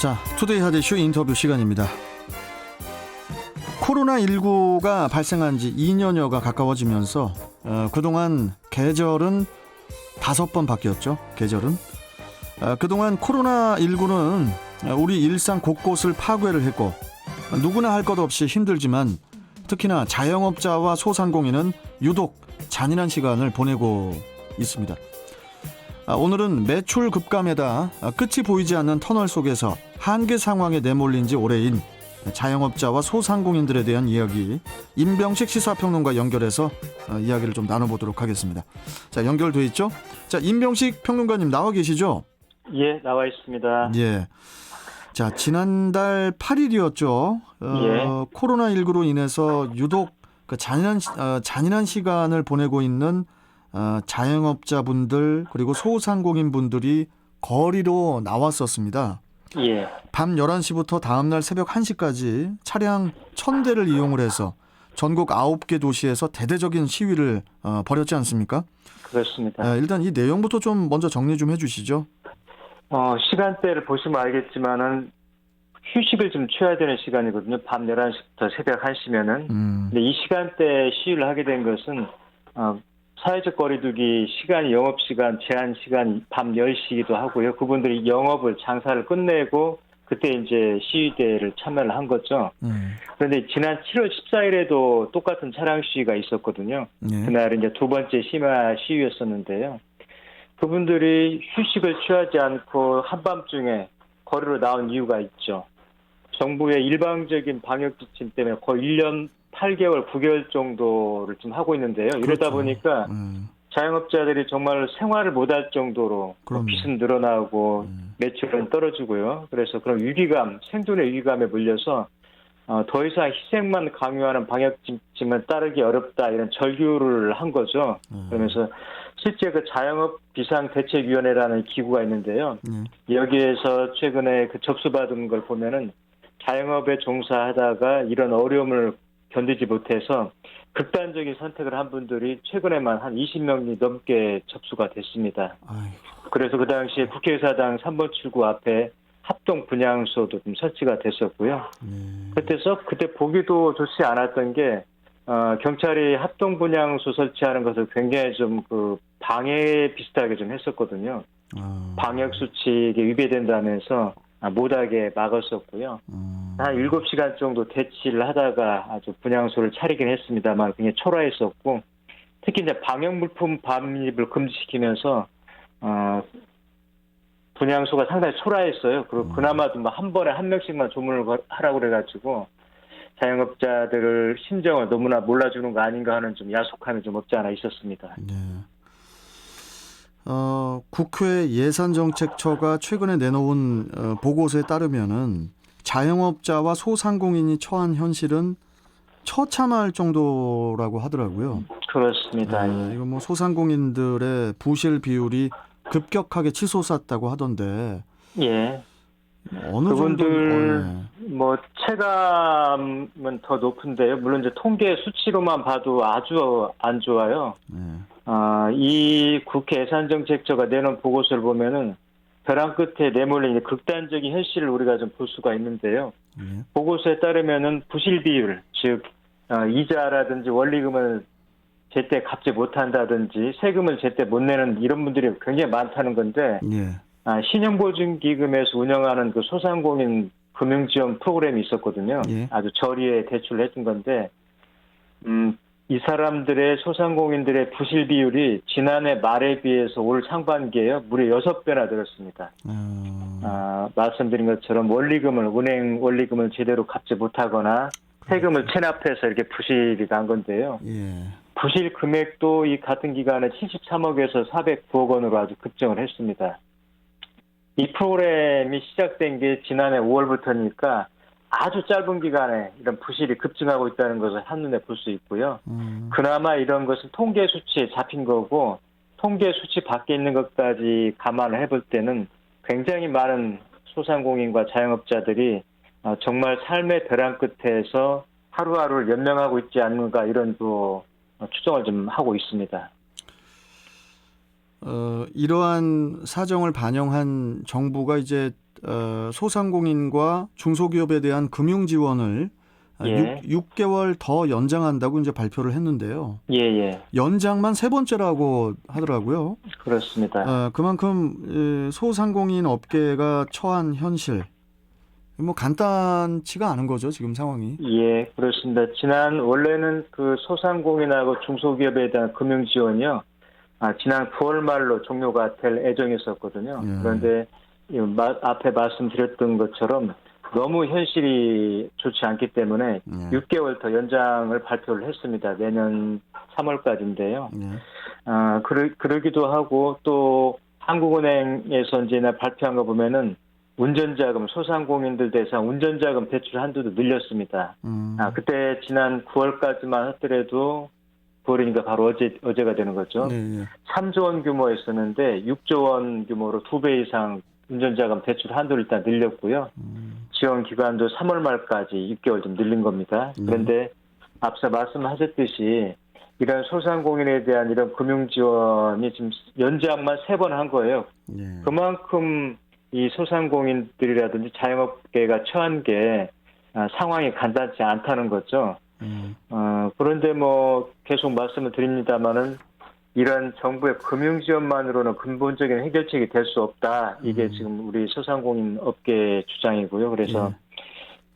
자, 투데이 하디슈 인터뷰 시간입니다. 코로나19가 발생한 지 2년여가 가까워지면서 그동안 계절은 5번 바뀌었죠. 계절은. 그동안 코로나19는 우리 일상 곳곳을 파괴를 했고 누구나 할 것 없이 힘들지만 특히나 자영업자와 소상공인은 유독 잔인한 시간을 보내고 있습니다. 오늘은 매출 급감에다 끝이 보이지 않는 터널 속에서 한계 상황에 내몰린 지 오래인 자영업자와 소상공인들에 대한 이야기, 임병식 시사평론가 연결해서 이야기를 좀 나눠보도록 하겠습니다. 자, 연결돼 있죠? 자, 임병식 평론가님 나와 계시죠? 예, 나와 있습니다. 예. 자, 지난달 8일이었죠. 예. 코로나19로 인해서 유독 그 잔인한 시간을 보내고 있는 자영업자분들 그리고 소상공인분들이 거리로 나왔었습니다. 예. 밤 11시부터 다음날 새벽 1시까지 차량 1000대를 이용을 해서 전국 9개 도시에서 대대적인 시위를 벌였지 않습니까? 그렇습니다. 일단 이 내용부터 좀 먼저 정리 좀 해주시죠. 시간대를 보시면 알겠지만은 휴식을 좀 취해야 되는 시간이거든요. 밤 11시부터 새벽 1시면은. 근데 이 시간대에 시위를 하게 된 것은 사회적 거리두기 시간이 영업시간 제한 시간이 밤 10시이기도 하고요. 그분들이 영업을 장사를 끝내고 그때 이제 시위대를 참여를 한 거죠. 그런데 지난 7월 14일에도 똑같은 차량 시위가 있었거든요. 네. 그날은 이제 두 번째 심야 시위였었는데요. 그분들이 휴식을 취하지 않고 한밤중에 거리로 나온 이유가 있죠. 정부의 일방적인 방역 지침 때문에 거의 1년 8개월, 9개월 정도를 좀 하고 있는데요. 이러다 그렇죠. 보니까 자영업자들이 정말 생활을 못할 정도로 빚은 늘어나고 매출은 떨어지고요. 그래서 그런 위기감, 생존의 위기감에 물려서 더 이상 희생만 강요하는 방역 지침을 따르기 어렵다 이런 절규를 한 거죠. 그러면서 실제 그 자영업 비상대책위원회라는 기구가 있는데요. 여기에서 최근에 그 접수받은 걸 보면은 자영업에 종사하다가 이런 어려움을 견디지 못해서 극단적인 선택을 한 분들이 최근에만 한 20명이 넘게 접수가 됐습니다. 아이고. 그래서 그 당시에 국회의사당 3번 출구 앞에 합동 분향소도 좀 설치가 됐었고요. 그때 보기도 좋지 않았던 게 경찰이 합동 분향소 설치하는 것을 굉장히 좀 그 방해 비슷하게 좀 했었거든요. 방역 수칙에 위배된다면서 못하게 막았었고요. 한 7시간 정도 대치를 하다가 아주 분향소를 차리긴 했습니다만 굉장히 초라했었고 특히 이제 방역물품 반입을 금지시키면서 분향소가 상당히 초라했어요. 그리고 그나마 좀 한 번에 한 명씩만 조문을 하라고 그래가지고 자영업자들을 심정을 너무나 몰라주는 거 아닌가 하는 좀 야속함이 좀 없지 않아 있었습니다. 네. 국회 예산정책처가 최근에 내놓은 보고서에 따르면은 자영업자와 소상공인이 처한 현실은 처참할 정도라고 하더라고요. 그렇습니다. 이거 뭐 소상공인들의 부실 비율이 급격하게 치솟았다고 하던데. 예. 어느 그분들 정도? 뭐 체감은 더 높은데요. 물론 이제 통계 수치로만 봐도 아주 안 좋아요. 이 국회 예산정책처가 내놓은 보고서를 보면은 벼랑 끝에 내몰린 극단적인 현실을 우리가 좀 볼 수가 있는데요. 보고서에 따르면은 부실 비율, 즉 이자라든지 원리금을 제때 갚지 못한다든지 세금을 제때 못 내는 이런 분들이 굉장히 많다는 건데 신용보증기금에서 운영하는 그 소상공인 금융지원 프로그램이 있었거든요. 아주 저리에 대출을 해준 건데 이 사람들의 소상공인들의 부실 비율이 지난해 말에 비해서 올 상반기에요. 무려 6배나 늘었습니다. 말씀드린 것처럼 은행 원리금을 제대로 갚지 못하거나 세금을 체납해서 이렇게 부실이 난 건데요. 부실 금액도 이 같은 기간에 73억에서 409억 원으로 아주 급증을 했습니다. 이 프로그램이 시작된 게 지난해 5월부터니까 아주 짧은 기간에 이런 부실이 급증하고 있다는 것을 한눈에 볼 수 있고요. 그나마 이런 것은 통계 수치에 잡힌 거고 통계 수치 밖에 있는 것까지 감안을 해볼 때는 굉장히 많은 소상공인과 자영업자들이 정말 삶의 벼랑 끝에서 하루하루를 연명하고 있지 않는가 이런 또 추정을 좀 하고 있습니다. 이러한 사정을 반영한 정부가 이제 소상공인과 중소기업에 대한 금융 지원을 예. 6개월 더 연장한다고 이제 발표를 했는데요. 예, 예. 연장만 3번째라고 하더라고요. 그렇습니다. 그만큼 소상공인 업계가 처한 현실, 뭐 간단치가 않은 거죠, 지금 상황이. 예, 그렇습니다. 원래는 그 소상공인하고 중소기업에 대한 금융 지원이요. 지난 9월 말로 종료가 될 예정이었었거든요. 그런데 앞에 말씀드렸던 것처럼 너무 현실이 좋지 않기 때문에 6개월 더 연장을 발표를 했습니다. 내년 3월까지인데요. 그러기도 하고 또 한국은행에서 이제 발표한 거 보면은 운전자금, 소상공인들 대상 운전자금 대출 한도도 늘렸습니다. 그때 지난 9월까지만 하더라도 9월이니까 바로 어제가 되는 거죠. 3조 원 규모였었는데 6조 원 규모로 2배 이상 운전자금 대출 한도를 일단 늘렸고요. 지원 기간도 3월 말까지 6개월 좀 늘린 겁니다. 그런데 앞서 말씀하셨듯이 이런 소상공인에 대한 이런 금융 지원이 지금 연장만 3번 한 거예요. 그만큼 이 소상공인들이라든지 자영업계가 처한 게 상황이 간단치 않다는 거죠. 그런데 뭐 계속 말씀을 드립니다만은 이런 정부의 금융 지원만으로는 근본적인 해결책이 될 수 없다. 이게 지금 우리 소상공인 업계의 주장이고요. 그래서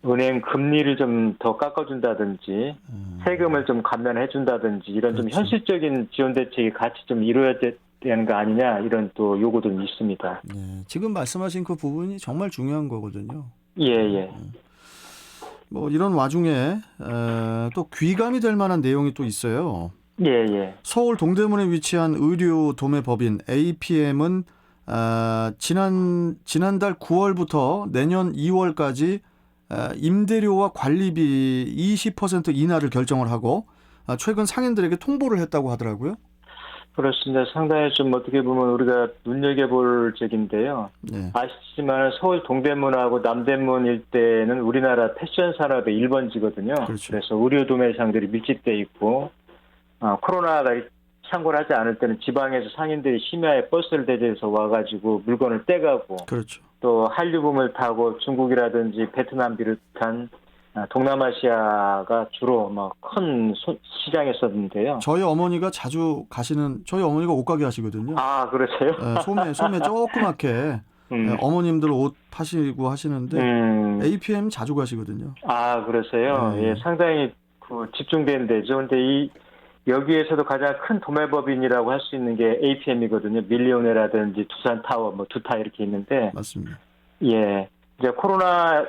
은행 금리를 좀 더 깎아준다든지 세금을 좀 감면해준다든지 이런 좀 현실적인 지원 대책이 같이 좀 이루어야 되는 거 아니냐 이런 또 요구도 있습니다. 지금 말씀하신 그 부분이 정말 중요한 거거든요. 예. 뭐 이런 와중에 또 귀감이 될 만한 내용이 또 있어요. 예. 서울 동대문에 위치한 의류 도매법인 APM은 지난달 9월부터 내년 2월까지 임대료와 관리비 20% 인하를 결정을 하고 최근 상인들에게 통보를 했다고 하더라고요. 그렇습니다. 상당히 좀 어떻게 보면 우리가 눈여겨볼 적인데요. 아시지만 서울 동대문하고 남대문 일대는 우리나라 패션 산업의 1번지거든요. 그렇죠. 그래서 의류 도매상들이 밀집돼 있고 코로나가 창궐 하지 않을 때는 지방에서 상인들이 심야에 버스를 대절해서 와가지고 물건을 떼가고 그렇죠. 또 한류붐을 타고 중국이라든지 베트남 비롯한 동남아시아가 주로 큰 시장이었었는데요. 저희 어머니가 저희 어머니가 옷가게 하시거든요. 그러세요? 소매 조그맣게 어머님들 옷 파시고 하시는데 APM 자주 가시거든요. 그러세요? 예, 상당히 집중된 데죠. 근데 여기에서도 가장 큰 도매법인이라고 할 수 있는 게 APM이거든요. 밀리오네라든지 두산타워, 두타 이렇게 있는데. 맞습니다. 예. 이제 코로나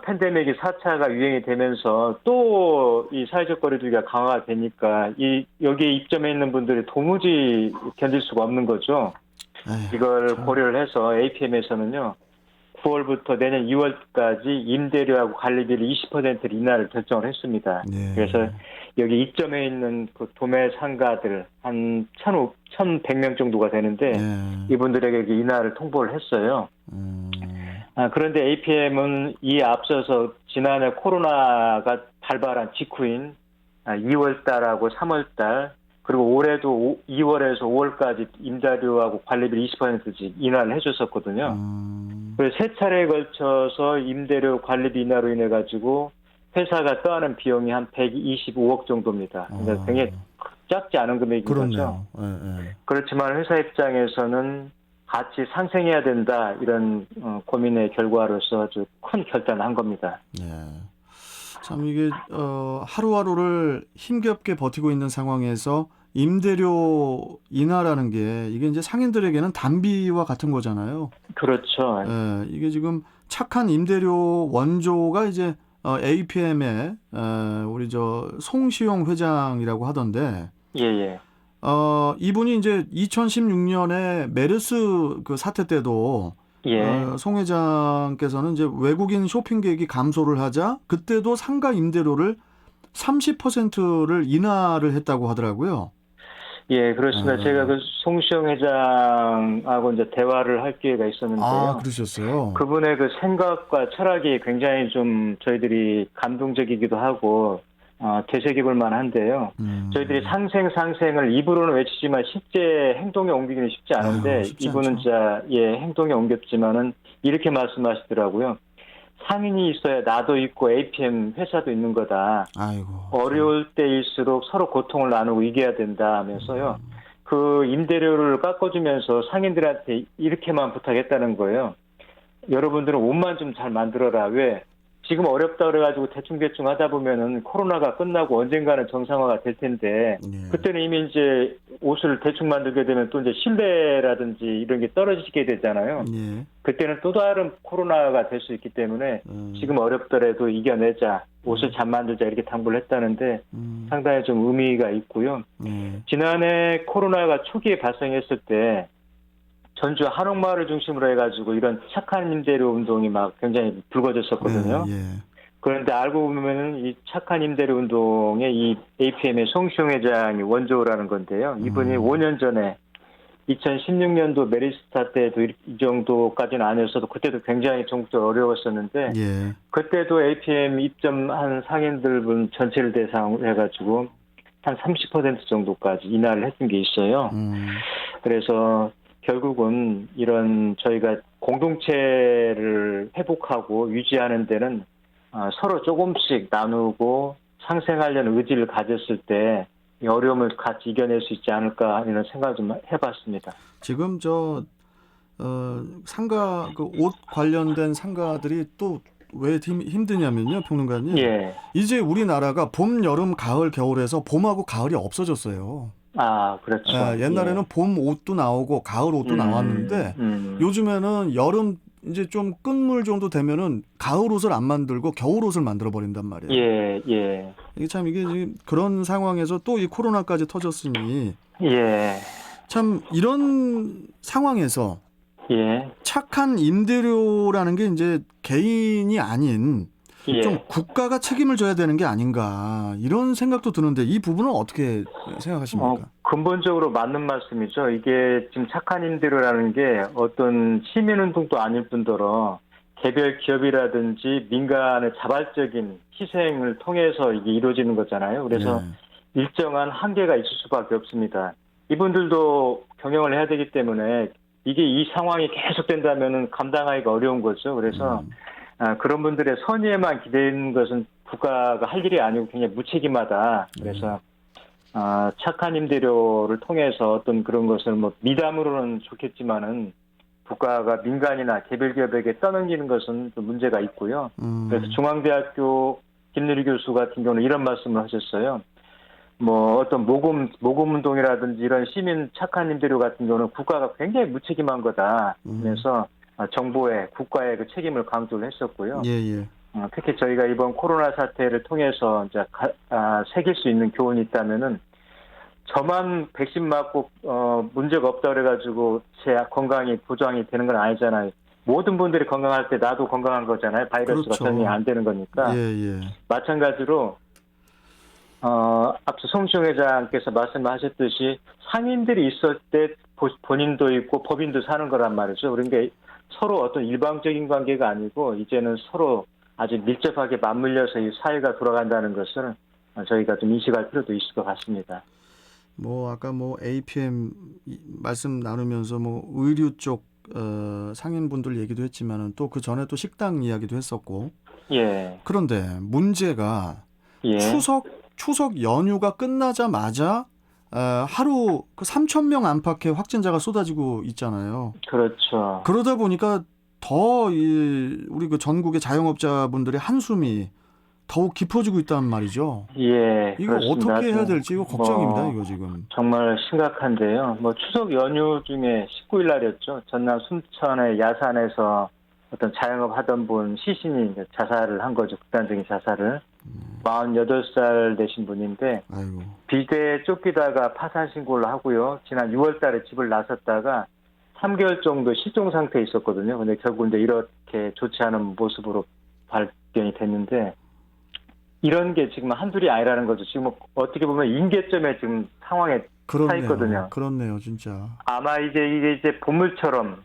팬데믹이 4차가 유행이 되면서 또 이 사회적 거리두기가 강화가 되니까 여기에 입점해 있는 분들이 도무지 견딜 수가 없는 거죠. 이걸 고려를 해서 APM에서는요. 9월부터 내년 2월까지 임대료하고 관리비를 20% 인하를 결정을 했습니다. 그래서 여기 입점해 있는 그 도매 상가들 한 1,100명 정도가 되는데 이분들에게 인하를 통보를 했어요. 그런데 APM은 이에 앞서서 지난해 코로나가 발발한 직후인 2월달하고 3월달 그리고 올해도 2월에서 5월까지 임대료하고 관리비를 20%씩 인하를 해줬었거든요. 그래서 3차례에 걸쳐서 임대료 관리비 인하로 인해 가지고 회사가 떠하는 비용이 한 125억 정도입니다. 그러니까 굉장히 작지 않은 금액인 거죠. 그렇지만 회사 입장에서는 같이 상생해야 된다 이런 고민의 결과로서 아주 큰 결단을 한 겁니다. 참 이게 하루하루를 힘겹게 버티고 있는 상황에서 임대료 인하라는 게 이게 이제 상인들에게는 단비와 같은 거잖아요. 그렇죠. 이게 지금 착한 임대료 원조가 이제 APM의 우리 송시용 회장이라고 하던데. 예. 이분이 이제 2016년에 메르스 그 사태 때도 송 회장께서는 이제 외국인 쇼핑객이 감소를 하자 그때도 상가 임대료를 30%를 인하를 했다고 하더라고요. 예, 그렇습니다. 제가 그 송시영 회장하고 이제 대화를 할 기회가 있었는데요. 그러셨어요? 그분의 그 생각과 철학이 굉장히 좀 저희들이 감동적이기도 하고 되새겨볼 만한데요. 저희들이 상생을 입으로는 외치지만 실제 행동에 옮기기는 쉽지 않은데 쉽지 이분은 않죠. 진짜 행동에 옮겼지만은 이렇게 말씀하시더라고요. 상인이 있어야 나도 있고 APM 회사도 있는 거다. 아이고. 어려울 때일수록 서로 고통을 나누고 이겨야 된다 하면서요. 그 임대료를 깎아주면서 상인들한테 이렇게만 부탁했다는 거예요. 여러분들은 옷만 좀 잘 만들어라. 왜? 지금 어렵다 그래가지고 대충 하다 보면은 코로나가 끝나고 언젠가는 정상화가 될 텐데 예. 그때는 이미 이제 옷을 대충 만들게 되면 또 이제 신뢰라든지 이런 게 떨어지게 되잖아요. 예. 그때는 또 다른 코로나가 될 수 있기 때문에 지금 어렵더라도 이겨내자, 옷을 잘 만들자 이렇게 당부를 했다는데 상당히 좀 의미가 있고요. 지난해 코로나가 초기에 발생했을 때 전주 한옥마을을 중심으로 해가지고 이런 착한 임대료 운동이 막 굉장히 불거졌었거든요. 그런데 알고 보면은 이 착한 임대료 운동의 이 APM의 송시용 회장이 원조라는 건데요. 이분이 5년 전에 2016년도 메리스타 때도 이 정도까지는 아니었어도 그때도 굉장히 전국적으로 어려웠었는데 그때도 APM 입점한 상인들 분 전체를 대상으로 해가지고 한 30% 정도까지 인하를 했던 게 있어요. 그래서 결국은 이런 저희가 공동체를 회복하고 유지하는 데는 서로 조금씩 나누고 상생하려는 의지를 가졌을 때 이 어려움을 같이 이겨낼 수 있지 않을까 하는 생각을 좀 해봤습니다. 지금 상가 그 옷 관련된 상가들이 또 왜 힘드냐면요, 평론가님. 이제 우리나라가 봄, 여름, 가을, 겨울에서 봄하고 가을이 없어졌어요. 그렇죠. 옛날에는 봄 옷도 나오고 가을 옷도 나왔는데 요즘에는 여름 이제 좀 끝물 정도 되면은 가을 옷을 안 만들고 겨울 옷을 만들어 버린단 말이에요. 이게 참 이게 지금 그런 상황에서 또 이 코로나까지 터졌으니 참 이런 상황에서 착한 임대료라는 게 이제 개인이 아닌 좀 국가가 책임을 져야 되는 게 아닌가 이런 생각도 드는데 이 부분은 어떻게 생각하십니까? 근본적으로 맞는 말씀이죠. 이게 지금 착한 임대료라는 게 어떤 시민운동도 아닐 뿐더러 개별 기업이라든지 민간의 자발적인 희생을 통해서 이게 이루어지는 거잖아요. 그래서 일정한 한계가 있을 수밖에 없습니다. 이분들도 경영을 해야 되기 때문에 이게 이 상황이 계속된다면 감당하기가 어려운 거죠. 그래서 그런 분들의 선의에만 기대는 것은 국가가 할 일이 아니고 굉장히 무책임하다. 그래서 착한 임대료를 통해서 어떤 그런 것을 뭐 미담으로는 좋겠지만은 국가가 민간이나 개별 기업에게 떠넘기는 것은 좀 문제가 있고요. 그래서 중앙대학교 김누리 교수 같은 경우는 이런 말씀을 하셨어요. 뭐 어떤 모금 운동이라든지 이런 시민 착한 임대료 같은 경우는 국가가 굉장히 무책임한 거다. 그래서 정부의 국가의 그 책임을 강조를 했었고요. 특히 저희가 이번 코로나 사태를 통해서 이제 새길 수 있는 교훈이 있다면은 저만 백신 맞고 문제가 없다 그래가지고 제 건강이 보장이 되는 건 아니잖아요. 모든 분들이 건강할 때 나도 건강한 거잖아요. 바이러스가 전이 안 되는 거니까. 마찬가지로 앞서 송시용 회장께서 말씀하셨듯이 상인들이 있을 때 본인도 있고 법인도 사는 거란 말이죠. 그러니까 서로 어떤 일방적인 관계가 아니고 이제는 서로 아주 밀접하게 맞물려서 이 사회가 돌아간다는 것을 저희가 좀 인식할 필요도 있을 것 같습니다. 아까 APM 말씀 나누면서 의류 쪽 상인분들 얘기도 했지만은 또 그 전에 또 식당 이야기도 했었고. 그런데 문제가 추석 연휴가 끝나자마자 하루 3,000명 안팎의 확진자가 쏟아지고 있잖아요. 그렇죠. 그러다 보니까 더 우리 그 전국의 자영업자분들의 한숨이 더욱 깊어지고 있단 말이죠. 이거 그렇습니다. 어떻게 해야 될지 이거 걱정입니다. 이거 지금. 정말 심각한데요. 추석 연휴 중에 19일 날이었죠. 전남 순천의 야산에서 어떤 자영업 하던 분 시신이 자살을 한 거죠. 극단적인 자살을. 48살 되신 분인데 비대에 쫓기다가 파산 신고를 하고요. 지난 6월 달에 집을 나섰다가 3개월 정도 실종 상태에 있었거든요. 근데 결국 이제 이렇게 좋지 않은 모습으로 발견이 됐는데 이런 게 지금 한둘이 아니라는 거죠. 지금 어떻게 보면 임계점에 지금 상황에 차 있거든요. 그렇네요, 진짜. 아마 이게 보물처럼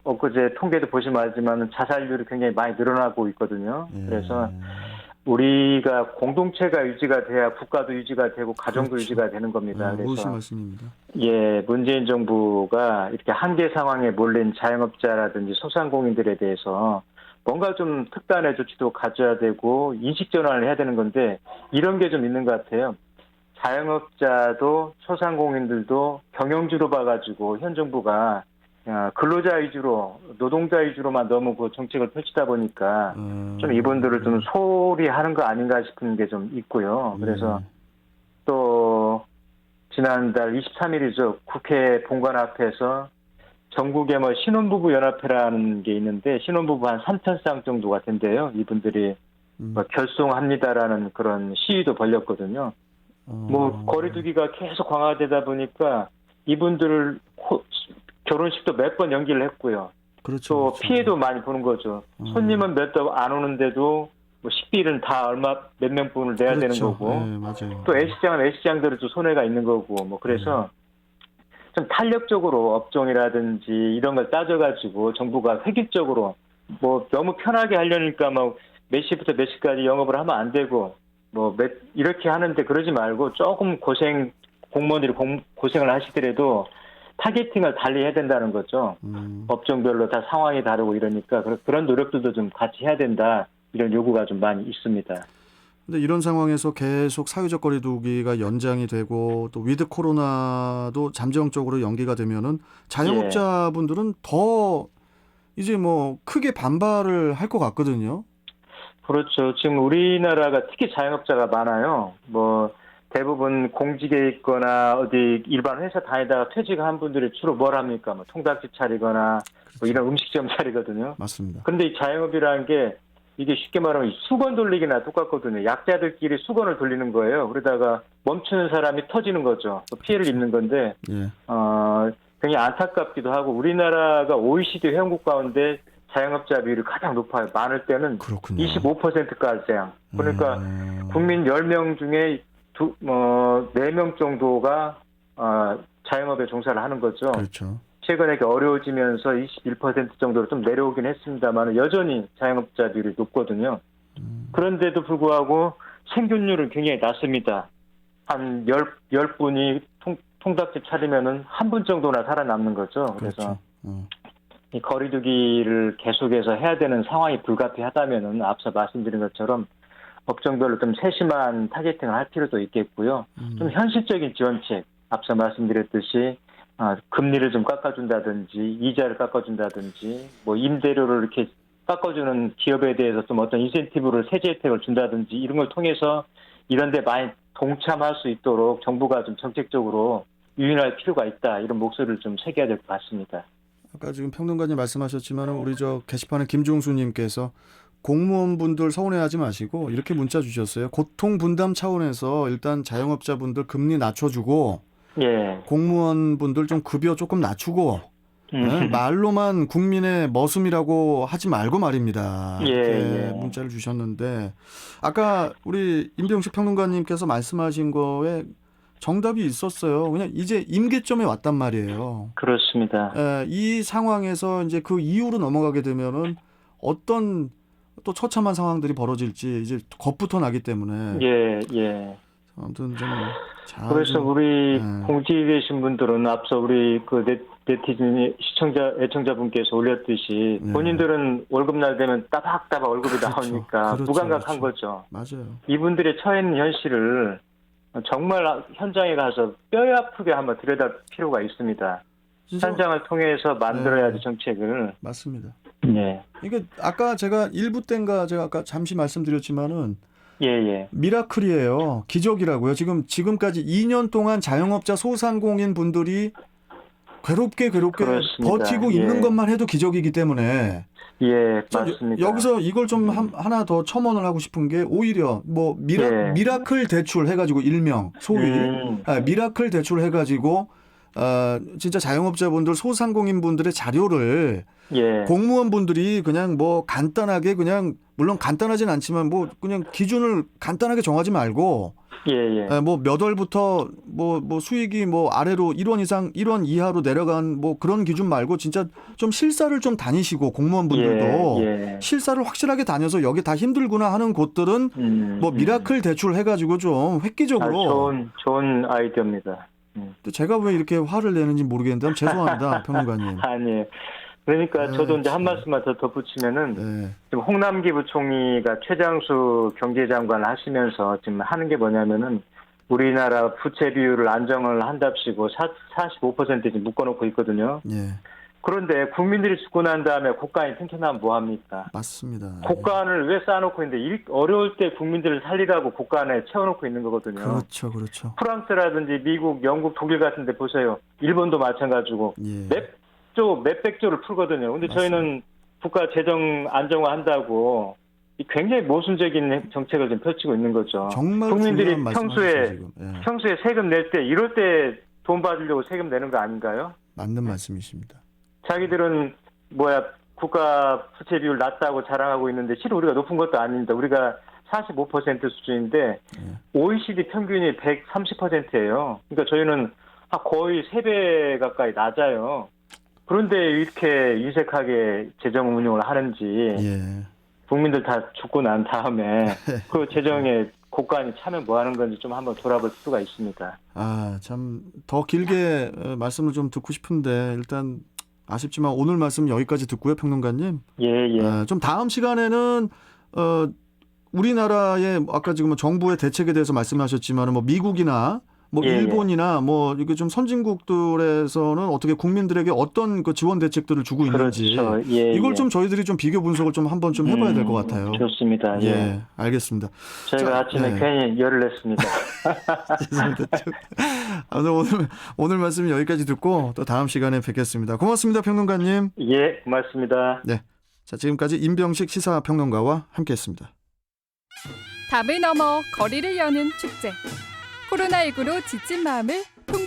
엊그제 통계도 보시면 알지만 자살률이 굉장히 많이 늘어나고 있거든요. 그래서 우리가 공동체가 유지가 돼야 국가도 유지가 되고 가정도 그렇죠. 유지가 되는 겁니다. 무슨 그래서 말씀입니다. 문재인 정부가 이렇게 한계 상황에 몰린 자영업자라든지 소상공인들에 대해서 뭔가 좀 특단의 조치도 가져야 되고 인식 전환을 해야 되는 건데 이런 게 좀 있는 것 같아요. 자영업자도 소상공인들도 경영주로 봐가지고 현 정부가 근로자 위주로 노동자 위주로만 너무 그 정책을 펼치다 보니까 좀 이분들을 좀 소홀히 하는 거 아닌가 싶은 게 좀 있고요. 그래서 또 지난달 23일이죠. 국회 본관 앞에서 전국의 뭐 신혼부부 연합회라는 게 있는데 신혼부부 한 3,000쌍 정도가 된대요. 이분들이 뭐 결송합니다라는 그런 시위도 벌였거든요. 뭐 거리두기가 계속 강화되다 보니까 이분들을 결혼식도 몇 번 연기를 했고요. 그렇죠. 또 그렇죠. 피해도 많이 보는 거죠. 손님은 몇 달 안 오는데도 뭐 식비는 다 얼마 몇 명분을 내야 되는 그렇죠. 거고 네, 맞아요. 또 A시장은 A시장대로 또 손해가 있는 거고 뭐 그래서 좀 탄력적으로 업종이라든지 이런 걸 따져가지고 정부가 획일적으로 뭐 너무 편하게 하려니까 뭐 몇 시부터 몇 시까지 영업을 하면 안 되고 뭐 이렇게 하는데 그러지 말고 조금 공무원들이 고생을 하시더라도 타겟팅을 달리 해야 된다는 거죠. 업종별로 다 상황이 다르고 이러니까 그런 노력들도 좀 같이 해야 된다. 이런 요구가 좀 많이 있습니다. 근데 이런 상황에서 계속 사회적 거리두기가 연장이 되고 또 위드 코로나도 잠정적으로 연기가 되면은 자영업자분들은 더 이제 뭐 크게 반발을 할 것 같거든요. 그렇죠. 지금 우리나라가 특히 자영업자가 많아요. 뭐 대부분 공직에 있거나 어디 일반 회사 다니다가 퇴직한 분들이 주로 뭘 합니까? 뭐 통닭집 차리거나 뭐 이런 음식점 차리거든요. 맞습니다. 근데 이 자영업이라는 게 이게 쉽게 말하면 수건 돌리기나 똑같거든요. 약자들끼리 수건을 돌리는 거예요. 그러다가 멈추는 사람이 터지는 거죠. 피해를 입는 건데 굉장히 안타깝기도 하고 우리나라가 OECD 회원국 가운데 자영업자 비율이 가장 높아요. 많을 때는 그렇군요. 25%까지야. 그러니까 국민 10명 중에 4명 정도가 자영업에 종사를 하는 거죠. 그렇죠. 최근에 어려워지면서 21% 정도로 좀 내려오긴 했습니다만 여전히 자영업자 비율이 높거든요. 그런데도 불구하고 생존율은 굉장히 낮습니다. 한 10분이 통닭집 차리면은 한 분 정도나 살아남는 거죠. 그래서 이 거리두기를 계속해서 해야 되는 상황이 불가피하다면은 앞서 말씀드린 것처럼 업종별로 좀 세심한 타겟팅을 할 필요도 있겠고요. 좀 현실적인 지원책, 앞서 말씀드렸듯이 금리를 좀 깎아준다든지 이자를 깎아준다든지 뭐 임대료를 이렇게 깎아주는 기업에 대해서 좀 어떤 인센티브를 세제 혜택을 준다든지 이런 걸 통해서 이런 데 많이 동참할 수 있도록 정부가 좀 정책적으로 유인할 필요가 있다. 이런 목소리를 좀 새겨야 될 것 같습니다. 아까 지금 평론가님 말씀하셨지만 우리 저 게시판에 김종수님께서 공무원분들 서운해하지 마시고 이렇게 문자 주셨어요. 고통 분담 차원에서 일단 자영업자분들 금리 낮춰주고 공무원분들 좀 급여 조금 낮추고 말로만 국민의 머슴이라고 하지 말고 말입니다. 이렇게 문자를 주셨는데 아까 우리 임병식 평론가님께서 말씀하신 거에 정답이 있었어요. 그냥 이제 임계점에 왔단 말이에요. 그렇습니다. 이 상황에서 이제 그 이후로 넘어가게 되면은 어떤 또 처참한 상황들이 벌어질지 이제 겁부터 나기 때문에. 아무튼 좀 그래서 우리 공직에 계신 분들은 앞서 우리 그 네티즌 애청자분께서 올렸듯이 본인들은 월급날 되면 따박따박 월급이 나오니까 무감각한 거죠. 맞아요. 이분들의 처해 있는 현실을 정말 현장에 가서 뼈 아프게 한번 들여다 필요가 있습니다. 현장을 통해서 만들어야지 정책을. 맞습니다. 네. 이게 아까 제가 일부 때인가 제가 아까 잠시 말씀드렸지만은 미라클이에요. 기적이라고요. 지금까지 2년 동안 자영업자 소상공인 분들이 괴롭게 그렇습니다. 버티고 있는 것만 해도 기적이기 때문에. 맞습니다. 여기서 이걸 좀 하나 더 첨언을 하고 싶은 게 오히려 뭐 미라클 대출 해가지고 일명 소위 미라클 대출 해가지고 진짜 자영업자분들 소상공인분들의 자료를 공무원분들이 그냥 뭐 간단하게 그냥 물론 간단하진 않지만 뭐 그냥 기준을 간단하게 정하지 말고 예. 뭐 몇 월부터 뭐 수익이 뭐 아래로 1원 이상 1원 이하로 내려간 뭐 그런 기준 말고 진짜 좀 실사를 좀 다니시고 공무원분들도 예. 실사를 확실하게 다녀서 여기 다 힘들구나 하는 곳들은 뭐 미라클 대출 해가지고 좀 획기적으로 좋은 아이디어입니다. 제가 왜 이렇게 화를 내는지 모르겠는데 죄송합니다, 평론가님. 아니에요. 그러니까 저도 이제 한 말씀만 더 덧붙이면은 네. 지금 홍남기 부총리가 최장수 경제장관을 하시면서 지금 하는 게 뭐냐면은 우리나라 부채 비율을 안정을 한답시고 45% 지금 묶어놓고 있거든요. 예. 그런데 국민들이 죽고 난 다음에 국가안이 튼튼하면 뭐합니까? 맞습니다. 국가안을 왜 쌓아놓고 있는데 어려울 때 국민들을 살리라고 국가안에 채워놓고 있는 거거든요. 그렇죠. 프랑스라든지 미국, 영국, 독일 같은 데 보세요. 일본도 마찬가지고 예. 몇백 조를 풀거든요. 근데 맞습니다. 저희는 국가 재정 안정화한다고 굉장히 모순적인 정책을 좀 펼치고 있는 거죠. 정말 국민들이 중요한 평소에 말씀하시죠, 지금. 예. 평소에 세금 낼 때 이럴 때 돈 받으려고 세금 내는 거 아닌가요? 맞는 말씀이십니다. 자기들은 국가 부채 비율 낮다고 자랑하고 있는데 실은 우리가 높은 것도 아닙니다. 우리가 45% 수준인데 OECD 평균이 130%예요. 그러니까 저희는 거의 3배 가까이 낮아요. 그런데 이렇게 유색하게 재정 운용을 하는지 예. 국민들 다 죽고 난 다음에 그 재정에 국가안이 차면 뭐 하는 건지 좀 한번 돌아볼 필요가 있습니다. 참 더 길게 말씀을 좀 듣고 싶은데 일단 아쉽지만 오늘 말씀 여기까지 듣고요, 평론가님. 예. 좀 다음 시간에는 우리나라의 아까 지금 정부의 대책에 대해서 말씀하셨지만 뭐 미국이나 뭐 일본이나 뭐 이게 좀 선진국들에서는 어떻게 국민들에게 어떤 그 지원 대책들을 주고 있는지 이걸 좀 저희들이 좀 비교 분석을 좀 한번 좀 해봐야 될 것 같아요. 좋습니다. 예, 알겠습니다. 저희가 아침에 괜히 열을 냈습니다. 죄송합니다. 오늘 말씀 여기까지 듣고 또 다음 시간에 뵙겠습니다. 고맙습니다, 평론가님. 예, 고맙습니다. 네, 자 지금까지 임병식 시사평론가와 함께했습니다. 담을 넘어 거리를 여는 축제. 코로나19로 지친 마음을